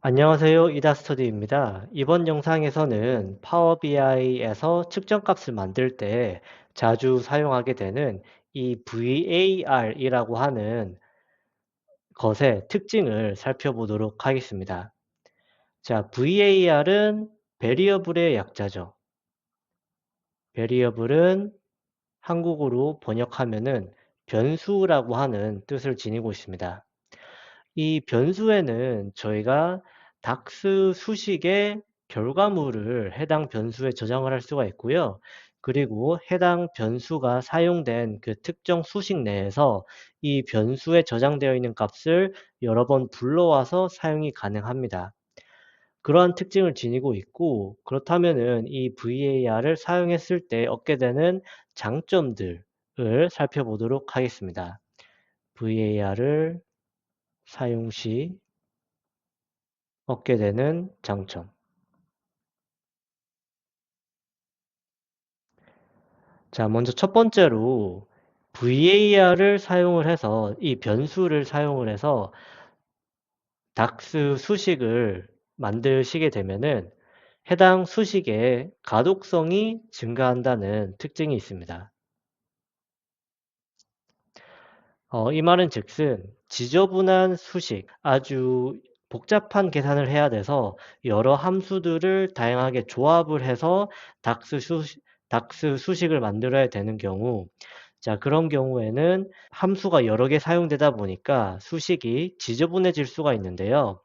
안녕하세요. 이다스터디입니다. 이번 영상에서는 파워 BI에서 측정값을 만들 때 자주 사용하게 되는 이 VAR이라고 하는 것의 특징을 살펴보도록 하겠습니다. 자, VAR은 베리어블의 약자죠. 베리어블은 한국어로 번역하면은 변수라고 하는 뜻을 지니고 있습니다. 이 변수에는 저희가 닥스 수식의 결과물을 해당 변수에 저장을 할 수가 있고요. 그리고 해당 변수가 사용된 그 특정 수식 내에서 이 변수에 저장되어 있는 값을 여러 번 불러와서 사용이 가능합니다. 그러한 특징을 지니고 있고, 그렇다면은 이 VAR을 사용했을 때 얻게 되는 장점들을 살펴보도록 하겠습니다. VAR을 사용 시 얻게 되는 장점. 자, 먼저 첫 번째로 VAR을 사용을 해서 이 변수를 사용을 해서 닥스 수식을 만드시게 되면은 해당 수식의 가독성이 증가한다는 특징이 있습니다. 이 말은 즉슨 지저분한 수식, 아주 복잡한 계산을 해야 돼서 여러 함수들을 다양하게 조합을 해서 닥스 수식을 만들어야 되는 경우, 자, 그런 경우에는 함수가 여러 개 사용되다 보니까 수식이 지저분해질 수가 있는데요.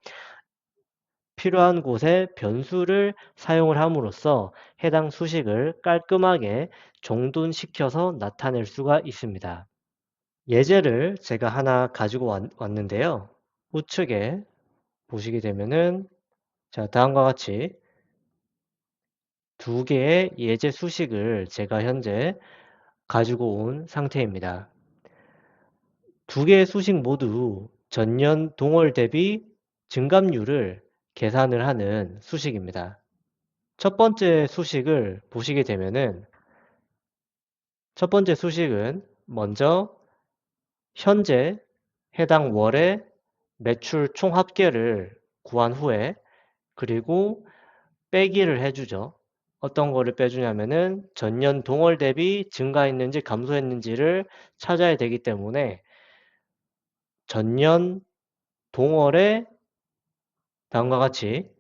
필요한 곳에 변수를 사용을 함으로써 해당 수식을 깔끔하게 정돈시켜서 나타낼 수가 있습니다. 예제를 제가 하나 가지고 왔는데요. 우측에 보시게 되면은 자, 다음과 같이 두 개의 예제 수식을 제가 현재 가지고 온 상태입니다. 두 개의 수식 모두 전년 동월 대비 증감률을 계산을 하는 수식입니다. 첫 번째 수식을 보시게 되면은 첫 번째 수식은 먼저 현재 해당 월의 매출 총 합계를 구한 후에 그리고 빼기를 해주죠. 어떤 거를 빼주냐면은 전년 동월 대비 증가했는지 감소했는지를 찾아야 되기 때문에 전년 동월에 다음과 같이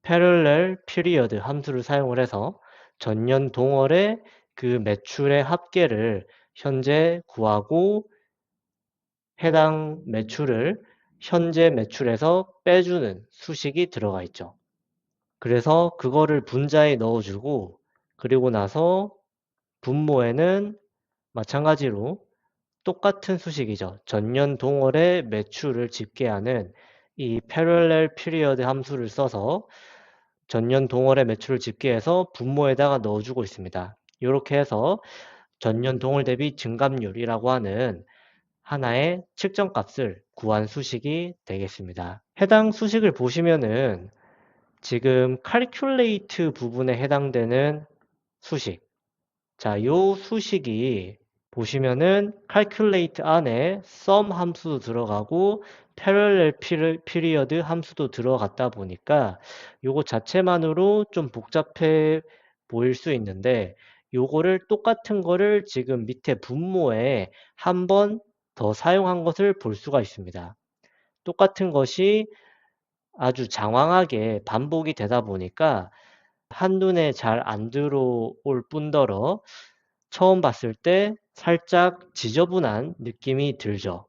parallel period 함수를 사용을 해서 전년 동월의 그 매출의 합계를 현재 구하고 해당 매출을 현재 매출에서 빼주는 수식이 들어가 있죠. 그래서 그거를 분자에 넣어주고 그리고 나서 분모에는 마찬가지로 똑같은 수식이죠. 전년 동월의 매출을 집계하는 이 parallel period 함수를 써서 전년 동월의 매출을 집계해서 분모에다가 넣어주고 있습니다. 이렇게 해서 전년 동월 대비 증감률이라고 하는 하나의 측정값을 구한 수식이 되겠습니다. 해당 수식을 보시면은 지금 calculate 부분에 해당되는 수식. 자, 요 수식이 보시면은 calculate 안에 sum 함수도 들어가고 parallel period 함수도 들어갔다 보니까 요거 자체만으로 좀 복잡해 보일 수 있는데 요거를 똑같은 거를 지금 밑에 분모에 한 번 더 사용한 것을 볼 수가 있습니다. 똑같은 것이 아주 장황하게 반복이 되다 보니까 한눈에 잘 안 들어올 뿐더러 처음 봤을 때 살짝 지저분한 느낌이 들죠.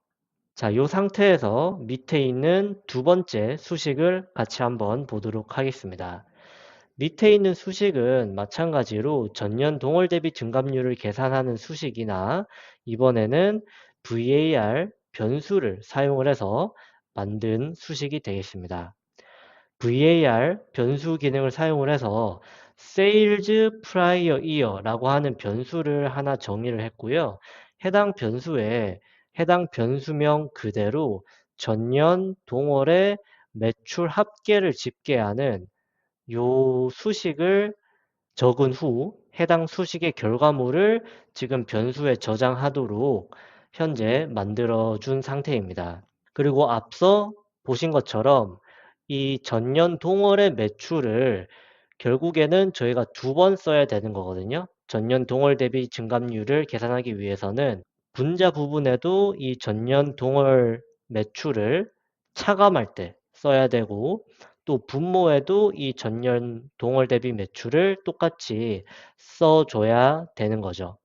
자, 이 상태에서 밑에 있는 두 번째 수식을 같이 한번 보도록 하겠습니다. 밑에 있는 수식은 마찬가지로 전년 동월 대비 증감률을 계산하는 수식이나 이번에는 VAR 변수를 사용을 해서 만든 수식이 되겠습니다. VAR 변수 기능을 사용을 해서 sales prior year라고 하는 변수를 하나 정의를 했고요. 해당 변수에 해당 변수명 그대로 전년 동월의 매출 합계를 집계하는 요 수식을 적은 후 해당 수식의 결과물을 지금 변수에 저장하도록 현재 만들어 준 상태입니다. 그리고 앞서 보신 것처럼 이 전년 동월의 매출을 결국에는 저희가 두 번 써야 되는 거거든요. 전년 동월 대비 증감률을 계산하기 위해서는 분자 부분에도 이 전년 동월 매출을 차감할 때 써야 되고, 또 분모에도 이 전년 동월 대비 매출을 똑같이 써줘야 되는 거죠.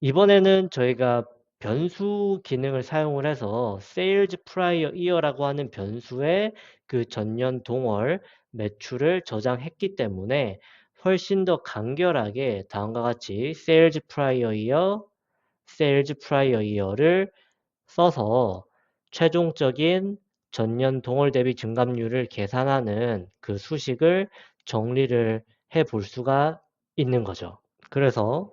이번에는 저희가 변수 기능을 사용을 해서 sales prior year라고 하는 변수에 그 전년 동월 매출을 저장했기 때문에 훨씬 더 간결하게 다음과 같이 sales prior year, sales prior year를 써서 최종적인 전년 동월 대비 증감률을 계산하는 그 수식을 정리를 해 볼 수가 있는 거죠. 그래서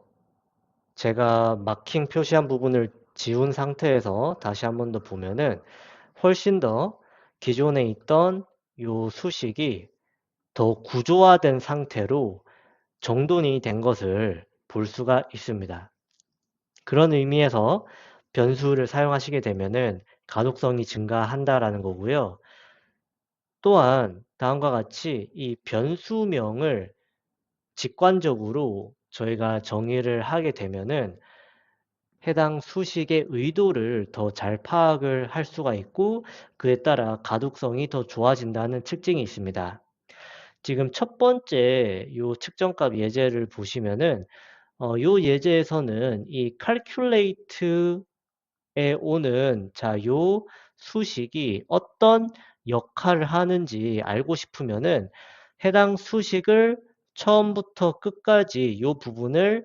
제가 마킹 표시한 부분을 지운 상태에서 다시 한 번 더 보면은 훨씬 더 기존에 있던 요 수식이 더 구조화된 상태로 정돈이 된 것을 볼 수가 있습니다. 그런 의미에서 변수를 사용하시게 되면은 가독성이 증가한다라는 거고요. 또한 다음과 같이 이 변수명을 직관적으로 저희가 정의를 하게 되면은 해당 수식의 의도를 더 잘 파악을 할 수가 있고, 그에 따라 가독성이 더 좋아진다는 특징이 있습니다. 지금 첫 번째 요 측정값 예제를 보시면은 요 예제에서는 이 calculate에 오는 요 수식이 어떤 역할을 하는지 알고 싶으면은 해당 수식을 처음부터 끝까지 요 부분을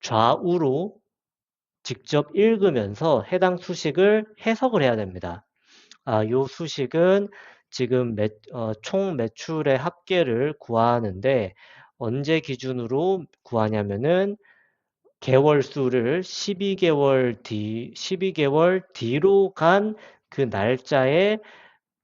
좌우로 직접 읽으면서 해당 수식을 해석을 해야 됩니다. 요 수식은 지금 총 매출의 합계를 구하는데 언제 기준으로 구하냐면은 개월 수를 12개월 뒤로 간 그 날짜에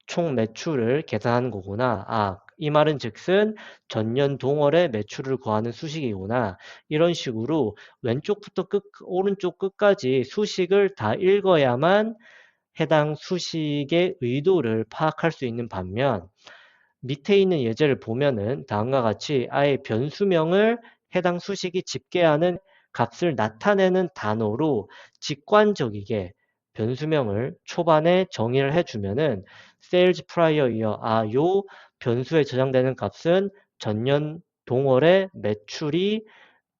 총 매출을 계산하는 거구나. 이 말은 즉슨 전년 동월의 매출을 구하는 수식이구나. 이런 식으로 왼쪽부터 오른쪽 끝까지 수식을 다 읽어야만 해당 수식의 의도를 파악할 수 있는 반면, 밑에 있는 예제를 보면은 다음과 같이 아예 변수명을 해당 수식이 집계하는 값을 나타내는 단어로 직관적이게 변수명을 초반에 정의를 해주면은 sales prior year, 요 변수에 저장되는 값은 전년 동월의 매출이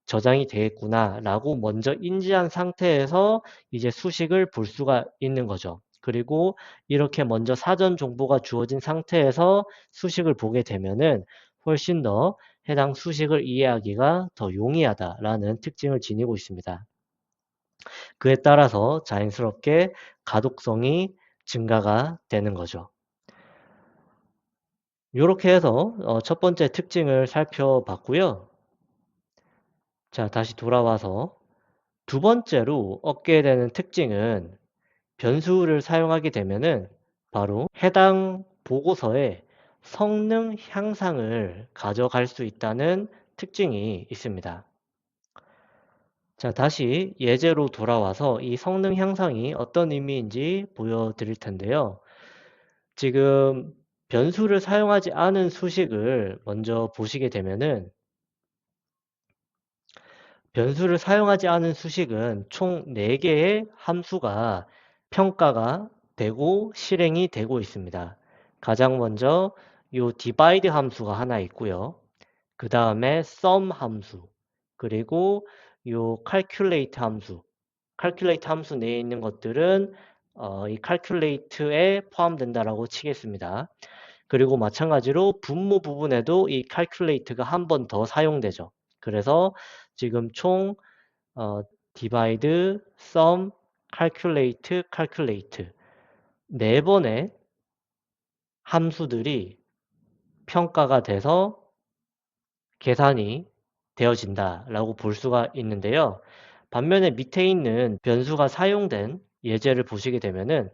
저장이 되겠구나 라고 먼저 인지한 상태에서 이제 수식을 볼 수가 있는 거죠. 그리고 이렇게 먼저 사전 정보가 주어진 상태에서 수식을 보게 되면은 훨씬 더 해당 수식을 이해하기가 더 용이하다라는 특징을 지니고 있습니다. 그에 따라서 자연스럽게 가독성이 증가가 되는 거죠. 이렇게 해서 첫 번째 특징을 살펴봤고요. 자, 다시 돌아와서 두 번째로 얻게 되는 특징은 변수를 사용하게 되면은 바로 해당 보고서의 성능 향상을 가져갈 수 있다는 특징이 있습니다. 자, 다시 예제로 돌아와서 이 성능 향상이 어떤 의미인지 보여드릴 텐데요. 지금 변수를 사용하지 않은 수식을 먼저 보시게 되면은 변수를 사용하지 않은 수식은 총 4개의 함수가 평가가 되고 실행이 되고 있습니다. 가장 먼저 요 divide 함수가 하나 있고요. 그 다음에 sum 함수, 그리고 요 calculate 함수. calculate 함수 내에 있는 것들은 이 calculate에 포함된다라고 치겠습니다. 그리고 마찬가지로 분모 부분에도 이 calculate가 한 번 더 사용되죠. 그래서 지금 총 divide, sum, calculate 네 번의 함수들이 평가가 돼서 계산이 되어진다라고 볼 수가 있는데요. 반면에 밑에 있는 변수가 사용된 예제를 보시게 되면은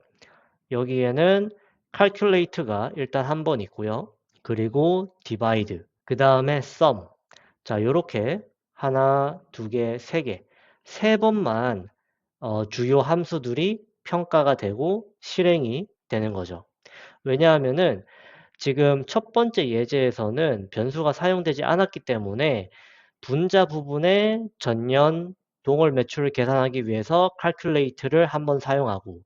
여기에는 calculate가 일단 한 번 있고요. 그리고 divide, 그 다음에 sum. 자, 요렇게 하나, 두 개, 세 개, 세 번만 주요 함수들이 평가가 되고 실행이 되는 거죠. 왜냐하면은 지금 첫 번째 예제에서는 변수가 사용되지 않았기 때문에 분자 부분의 전년 동월 매출을 계산하기 위해서 calculate를 한번 사용하고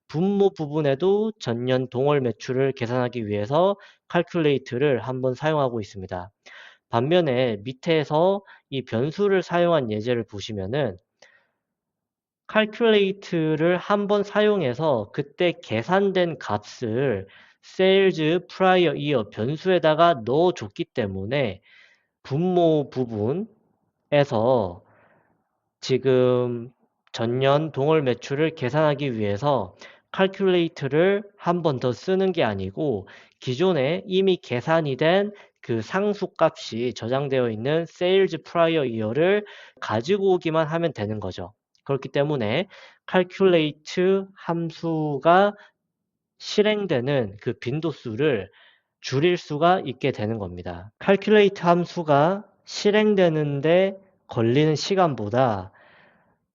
분모 부분에도 전년 동월 매출을 계산하기 위해서 calculate를 한번 사용하고 있습니다. 반면에 밑에서 이 변수를 사용한 예제를 보시면은 calculate를 한번 사용해서 그때 계산된 값을 sales prior year 변수에다가 넣어줬기 때문에 분모 부분에서 지금 전년 동월 매출을 계산하기 위해서 calculate를 한 번 더 쓰는 게 아니고 기존에 이미 계산이 된 그 상수값이 저장되어 있는 sales prior year를 가지고 오기만 하면 되는 거죠. 그렇기 때문에 calculate 함수가 실행되는 그 빈도수를 줄일 수가 있게 되는 겁니다. calculate 함수가 실행되는데 걸리는 시간보다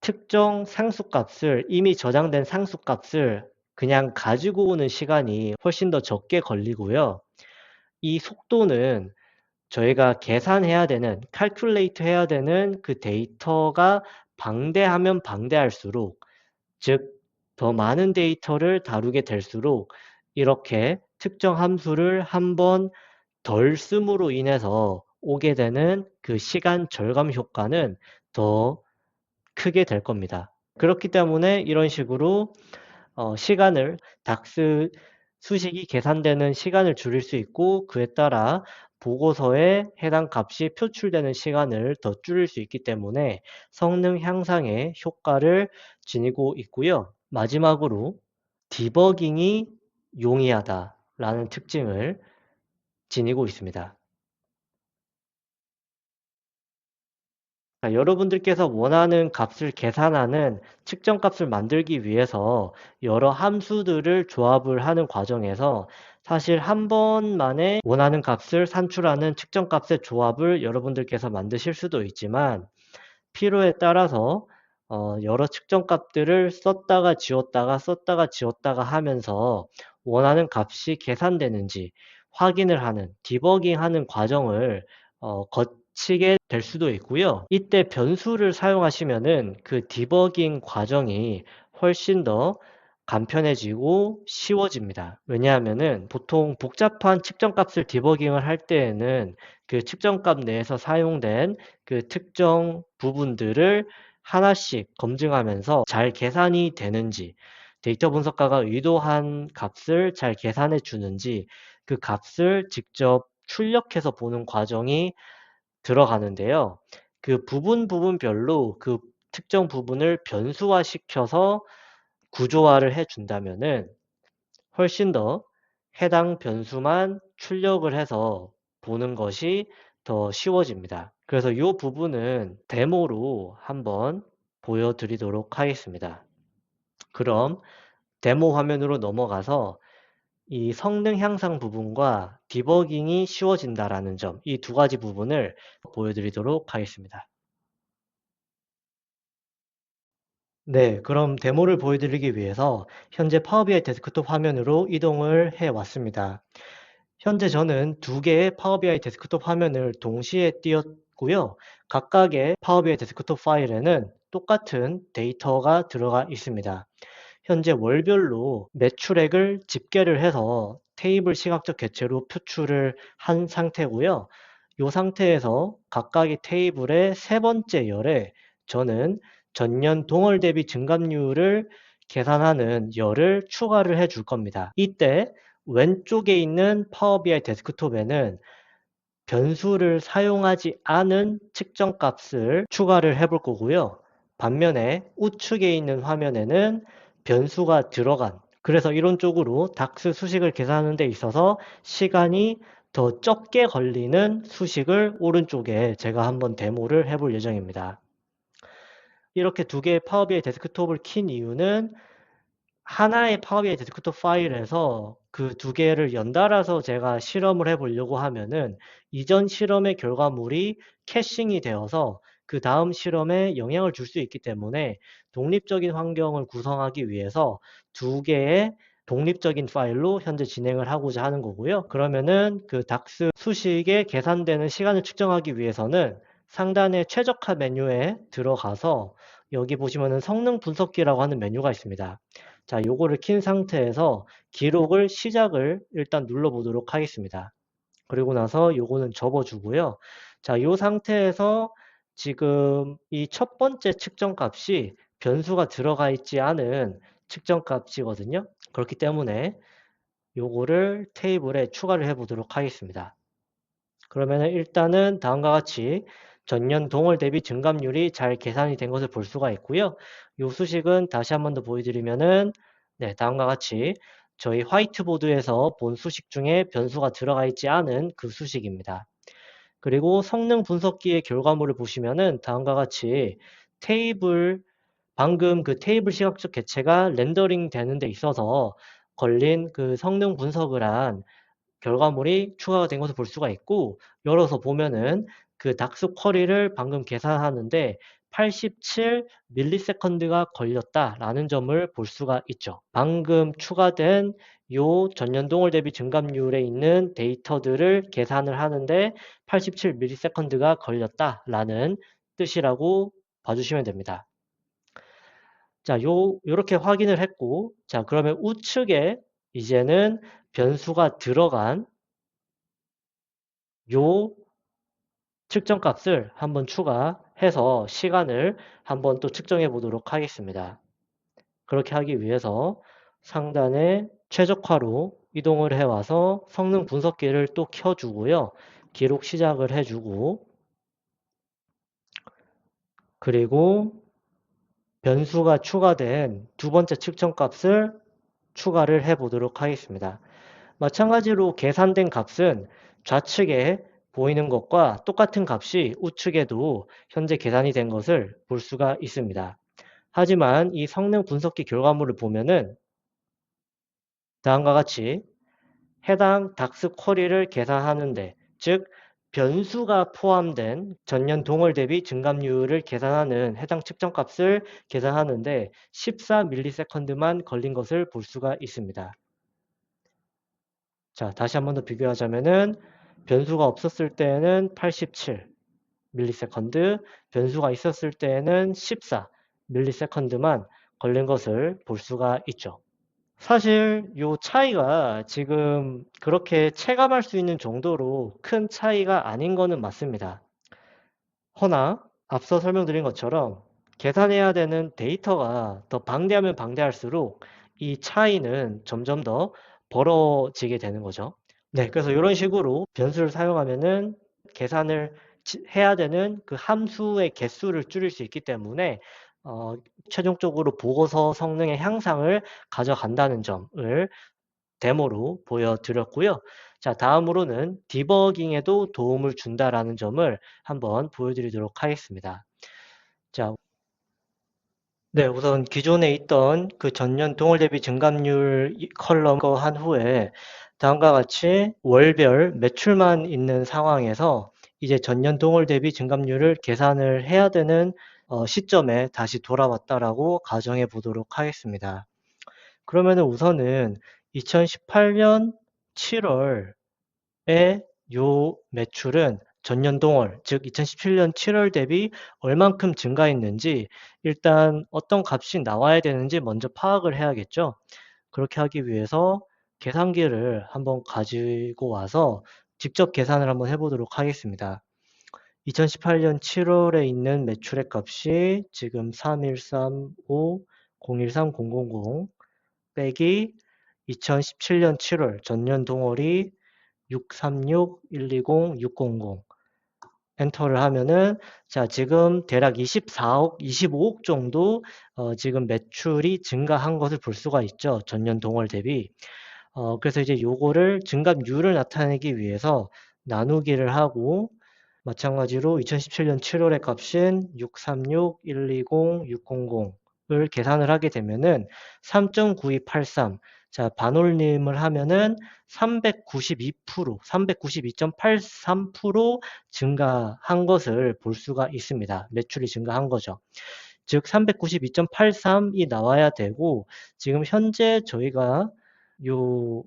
특정 상수값을 이미 저장된 상수값을 그냥 가지고 오는 시간이 훨씬 더 적게 걸리고요. 이 속도는 저희가 계산해야 되는, calculate 해야 되는 그 데이터가 방대하면 방대할수록, 즉, 더 많은 데이터를 다루게 될수록 이렇게 특정 함수를 한번 덜 씀으로 인해서 오게 되는 그 시간 절감 효과는 더 크게 될 겁니다. 그렇기 때문에 이런 식으로 시간을 닥스 수식이 계산되는 시간을 줄일 수 있고 그에 따라 보고서에 해당 값이 표출되는 시간을 더 줄일 수 있기 때문에 성능 향상에 효과를 지니고 있고요. 마지막으로 디버깅이 용이하다라는 특징을 지니고 있습니다. 자, 여러분들께서 원하는 값을 계산하는 측정값을 만들기 위해서 여러 함수들을 조합을 하는 과정에서 사실 한 번만에 원하는 값을 산출하는 측정값의 조합을 여러분들께서 만드실 수도 있지만 필요에 따라서 여러 측정값들을 썼다가 지웠다가 썼다가 지웠다가 하면서 원하는 값이 계산되는지 확인을 하는 디버깅하는 과정을 거치게 될 수도 있고요. 이때 변수를 사용하시면은 그 디버깅 과정이 훨씬 더 간편해지고 쉬워집니다. 왜냐하면은 보통 복잡한 측정값을 디버깅을 할 때에는 그 측정값 내에서 사용된 그 특정 부분들을 하나씩 검증하면서 잘 계산이 되는지, 데이터 분석가가 의도한 값을 잘 계산해 주는지 그 값을 직접 출력해서 보는 과정이 들어가는데요. 그 부분별로 그 특정 부분을 변수화 시켜서 구조화를 해 준다면은 훨씬 더 해당 변수만 출력을 해서 보는 것이 더 쉬워집니다. 그래서 이 부분은 데모로 한번 보여드리도록 하겠습니다. 그럼 데모 화면으로 넘어가서 이 성능 향상 부분과 디버깅이 쉬워진다라는 점, 이 두 가지 부분을 보여드리도록 하겠습니다. 네, 그럼 데모를 보여드리기 위해서 현재 파워비아이 데스크톱 화면으로 이동을 해 왔습니다. 현재 저는 두 개의 파워비아이 데스크톱 화면을 동시에 띄웠고요. 각각의 파워비아이 데스크톱 파일에는 똑같은 데이터가 들어가 있습니다. 현재 월별로 매출액을 집계를 해서 테이블 시각적 개체로 표출을 한 상태고요. 이 상태에서 각각의 테이블의 세 번째 열에 저는 전년 동월 대비 증감률을 계산하는 열을 추가를 해줄 겁니다. 이때 왼쪽에 있는 파워 BI 데스크톱에는 변수를 사용하지 않은 측정 값을 추가를 해볼 거고요. 반면에 우측에 있는 화면에는 변수가 들어간, 그래서 이론적으로 닥스 수식을 계산하는 데 있어서 시간이 더 적게 걸리는 수식을 오른쪽에 제가 한번 데모를 해볼 예정입니다. 이렇게 두 개의 파워 BI 데스크톱을 킨 이유는 하나의 파워 BI 데스크톱 파일에서 그 두 개를 연달아서 제가 실험을 해보려고 하면은 이전 실험의 결과물이 캐싱이 되어서 그 다음 실험에 영향을 줄 수 있기 때문에 독립적인 환경을 구성하기 위해서 두 개의 독립적인 파일로 현재 진행을 하고자 하는 거고요. 그러면은 그 닥스 수식에 계산되는 시간을 측정하기 위해서는 상단의 최적화 메뉴에 들어가서 여기 보시면은 성능 분석기라고 하는 메뉴가 있습니다. 자, 요거를 킨 상태에서 기록을 시작을 일단 눌러 보도록 하겠습니다. 그리고 나서 요거는 접어주고요. 자, 요 상태에서 지금 이 첫 번째 측정 값이 변수가 들어가 있지 않은 측정 값이거든요. 그렇기 때문에 요거를 테이블에 추가를 해 보도록 하겠습니다. 그러면은 일단은 다음과 같이 전년 동월 대비 증감률이 잘 계산이 된 것을 볼 수가 있고요. 요 수식은 다시 한 번 더 보여드리면은 네, 다음과 같이 저희 화이트보드에서 본 수식 중에 변수가 들어가 있지 않은 그 수식입니다. 그리고 성능 분석기의 결과물을 보시면은 다음과 같이 테이블, 방금 그 테이블 시각적 개체가 렌더링 되는 데 있어서 걸린 그 성능 분석을 한 결과물이 추가가 된 것을 볼 수가 있고, 열어서 보면은 그 닥스 쿼리를 방금 계산하는데 87ms가 걸렸다라는 점을 볼 수가 있죠. 방금 추가된 요 전년동월 대비 증감률에 있는 데이터들을 계산을 하는데 87ms가 걸렸다라는 뜻이라고 봐주시면 됩니다. 자, 요렇게 확인을 했고, 자, 그러면 우측에 이제는 변수가 들어간 요 측정 값을 한번 추가해서 시간을 한번 또 측정해 보도록 하겠습니다. 그렇게 하기 위해서 상단에 최적화로 이동을 해와서 성능 분석기를 또 켜주고요. 기록 시작을 해주고, 그리고 변수가 추가된 두 번째 측정 값을 추가를 해 보도록 하겠습니다. 마찬가지로 계산된 값은 좌측에 보이는 것과 똑같은 값이 우측에도 현재 계산이 된 것을 볼 수가 있습니다. 하지만 이 성능 분석기 결과물을 보면은 다음과 같이 해당 닥스 쿼리를 계산하는데, 즉 변수가 포함된 전년 동월 대비 증감률을 계산하는 해당 측정값을 계산하는데 14ms만 걸린 것을 볼 수가 있습니다. 자, 다시 한 번 더 비교하자면은 변수가 없었을 때에는 87ms, 변수가 있었을 때에는 14ms만 걸린 것을 볼 수가 있죠. 사실 요 차이가 지금 그렇게 체감할 수 있는 정도로 큰 차이가 아닌 거는 맞습니다. 허나 앞서 설명드린 것처럼 계산해야 되는 데이터가 더 방대하면 방대할수록 이 차이는 점점 더 벌어지게 되는 거죠. 네, 그래서 이런 식으로 변수를 사용하면은 계산을 해야 되는 그 함수의 개수를 줄일 수 있기 때문에 최종적으로 보고서 성능의 향상을 가져간다는 점을 데모로 보여드렸고요. 자, 다음으로는 디버깅에도 도움을 준다라는 점을 한번 보여드리도록 하겠습니다. 자, 네, 우선 기존에 있던 그 전년 동월 대비 증감률 컬럼 거 한 후에 다음과 같이 월별 매출만 있는 상황에서 이제 전년 동월 대비 증감률을 계산을 해야 되는 시점에 다시 돌아왔다라고 가정해 보도록 하겠습니다. 그러면은 우선은 2018년 7월에 요 매출은 전년 동월, 즉 2017년 7월 대비 얼만큼 증가했는지 일단 어떤 값이 나와야 되는지 먼저 파악을 해야겠죠. 그렇게 하기 위해서 계산기를 한번 가지고 와서 직접 계산을 한번 해보도록 하겠습니다. 2018년 7월에 있는 매출의 값이 지금 3135 013000 빼기 2017년 7월 전년 동월이 636 120 600 엔터를 하면은 자, 지금 대략 24억, 25억 정도 지금 매출이 증가한 것을 볼 수가 있죠. 전년 동월 대비. 그래서 이제 요거를 증감률을 나타내기 위해서 나누기를 하고 마찬가지로 2017년 7월의 값인 636 120 600을 계산을 하게 되면은 3.9283. 자, 반올림을 하면은 392%, 392.83% 증가한 것을 볼 수가 있습니다. 매출이 증가한 거죠. 즉 392.83이 나와야 되고 지금 현재 저희가 요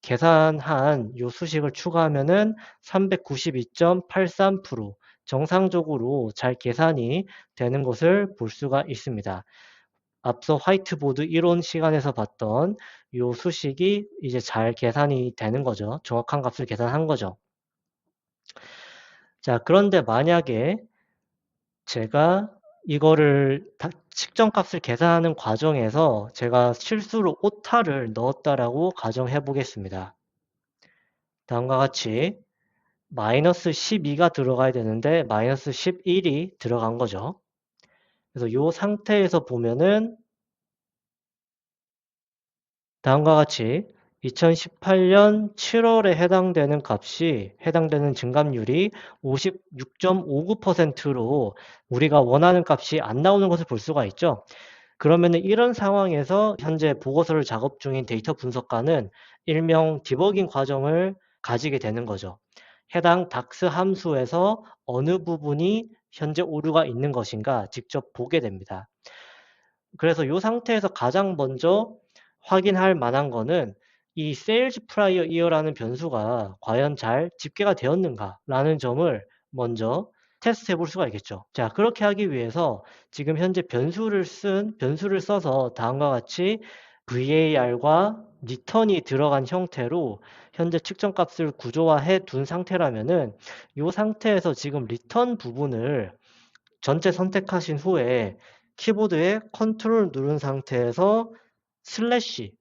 계산한 요 수식을 추가하면은 392.83% 정상적으로 잘 계산이 되는 것을 볼 수가 있습니다. 앞서 화이트보드 이론 시간에서 봤던 요 수식이 이제 잘 계산이 되는 거죠. 정확한 값을 계산한 거죠. 자, 그런데 만약에 제가 이거를 측정값을 계산하는 과정에서 제가 실수로 오타를 넣었다라고 가정해 보겠습니다. 다음과 같이 마이너스 12가 들어가야 되는데 마이너스 11이 들어간 거죠. 그래서 이 상태에서 보면은 다음과 같이 2018년 7월에 해당되는 증감률이 56.59%로 우리가 원하는 값이 안 나오는 것을 볼 수가 있죠. 그러면은 이런 상황에서 현재 보고서를 작업 중인 데이터 분석가는 일명 디버깅 과정을 가지게 되는 거죠. 해당 닥스 함수에서 어느 부분이 현재 오류가 있는 것인가 직접 보게 됩니다. 그래서 이 상태에서 가장 먼저 확인할 만한 거는 이 sales prior year라는 변수가 과연 잘 집계가 되었는가라는 점을 먼저 테스트 해볼 수가 있겠죠. 자, 그렇게 하기 위해서 지금 현재 변수를 써서 다음과 같이 var과 return이 들어간 형태로 현재 측정값을 구조화해 둔 상태라면은 이 상태에서 지금 return 부분을 전체 선택하신 후에 키보드에 컨트롤 누른 상태에서 슬래시,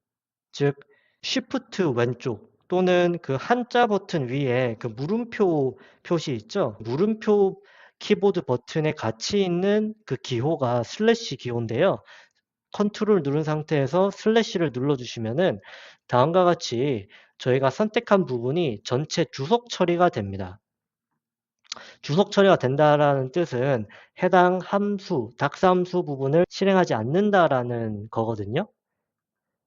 즉 쉬프트 왼쪽 또는 그 한자 버튼 위에 그 물음표 표시 있죠? 물음표 키보드 버튼에 같이 있는 그 기호가 슬래시 기호인데요. 컨트롤 누른 상태에서 슬래시를 눌러주시면은 다음과 같이 저희가 선택한 부분이 전체 주석 처리가 됩니다. 주석 처리가 된다라는 뜻은 해당 함수, 닥스 함수 부분을 실행하지 않는다라는 거거든요.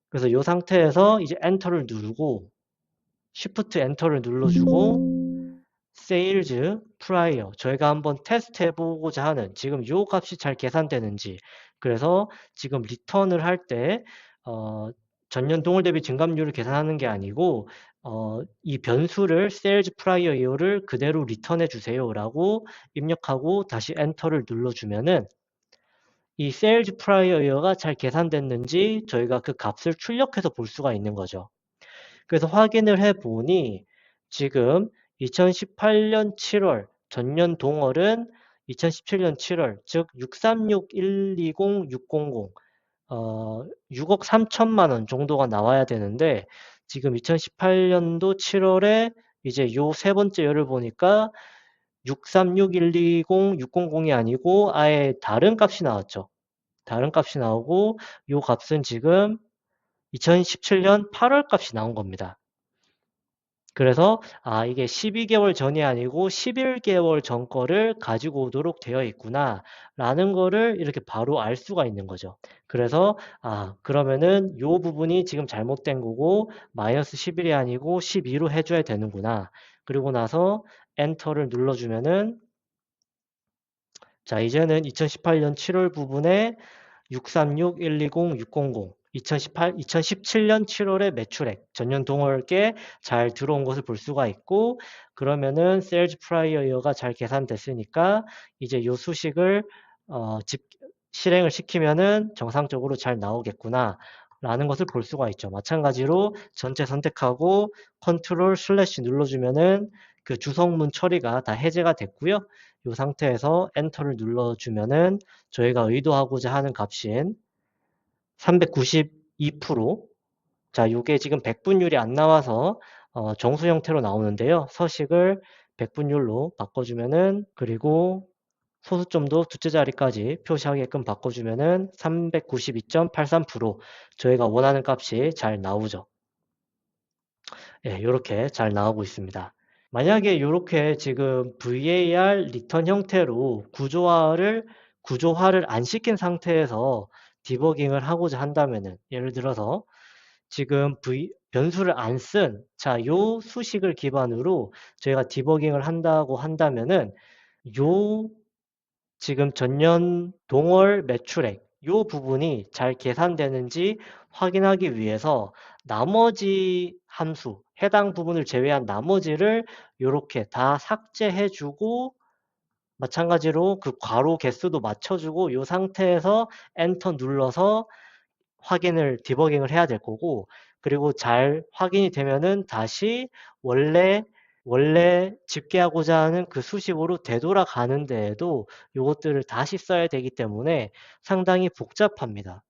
그래서 이 상태에서 이제 엔터를 누르고 Shift 엔터를 눌러주고 Sales Prior 저희가 한번 테스트 해보고자 하는 지금 이 값이 잘 계산되는지 그래서 지금 리턴을 할 때 전년 동월 대비 증감률을 계산하는 게 아니고 이 변수를 Sales Prior Year를 그대로 리턴해 주세요라고 입력하고 다시 엔터를 눌러주면은 이 Sales Prior Year가 잘 계산됐는지 저희가 그 값을 출력해서 볼 수가 있는 거죠. 그래서 확인을 해보니 지금 2018년 7월 전년 동월은 2017년 7월 즉 636,120,600 6억 3천만 원 정도가 나와야 되는데 지금 2018년도 7월에 이제 요 세 번째 열을 보니까 636,120,600이 아니고 아예 다른 값이 나왔죠. 다른 값이 나오고 요 값은 지금 2017년 8월 값이 나온 겁니다. 그래서 이게 12개월 전이 아니고 11개월 전 거를 가지고 오도록 되어 있구나 라는 거를 이렇게 바로 알 수가 있는 거죠. 그래서 그러면은 요 부분이 지금 잘못된 거고 마이너스 11이 아니고 12로 해줘야 되는구나. 그리고 나서 엔터를 눌러주면은 자 이제는 2018년 7월 부분에 636,120,600 2017년 7월에 매출액 전년 동월께 잘 들어온 것을 볼 수가 있고 그러면은 Sales Prior Year가 잘 계산됐으니까 이제 요 수식을 실행을 시키면은 정상적으로 잘 나오겠구나 라는 것을 볼 수가 있죠. 마찬가지로 전체 선택하고 컨트롤 슬래시 눌러주면은 그 주석문 처리가 다 해제가 됐고요. 이 상태에서 엔터를 눌러주면은 저희가 의도하고자 하는 값인 392%. 자, 요게 지금 백분율이 안 나와서 정수 형태로 나오는데요. 서식을 백분율로 바꿔주면은 그리고 소수점도 두째 자리까지 표시하게끔 바꿔주면은 392.83% 저희가 원하는 값이 잘 나오죠. 예, 이렇게 잘 나오고 있습니다. 만약에 이렇게 지금 var 리턴 형태로 구조화를 안 시킨 상태에서 디버깅을 하고자 한다면은 예를 들어서 지금 변수를 안 쓴 요 수식을 기반으로 저희가 디버깅을 한다고 한다면은 요 지금 전년 동월 매출액 요 부분이 잘 계산되는지 확인하기 위해서 나머지 함수, 해당 부분을 제외한 나머지를 요렇게 다 삭제해 주고 마찬가지로 그 괄호 개수도 맞춰 주고 요 상태에서 엔터 눌러서 확인을 디버깅을 해야 될 거고, 그리고 잘 확인이 되면은 다시 원래 집계하고자 하는 그 수식으로 되돌아가는 데에도 요것들을 다시 써야 되기 때문에 상당히 복잡합니다.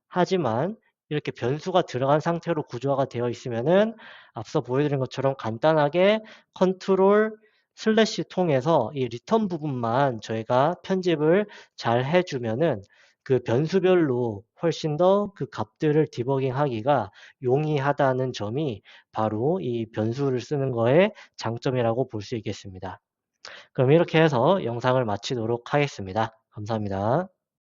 하지만 이렇게 변수가 들어간 상태로 구조화가 되어 있으면은 앞서 보여드린 것처럼 간단하게 컨트롤 슬래시 통해서 이 리턴 부분만 저희가 편집을 잘 해주면은 그 변수별로 훨씬 더 그 값들을 디버깅 하기가 용이하다는 점이 바로 이 변수를 쓰는 거의 장점이라고 볼 수 있겠습니다. 그럼 이렇게 해서 영상을 마치도록 하겠습니다. 감사합니다.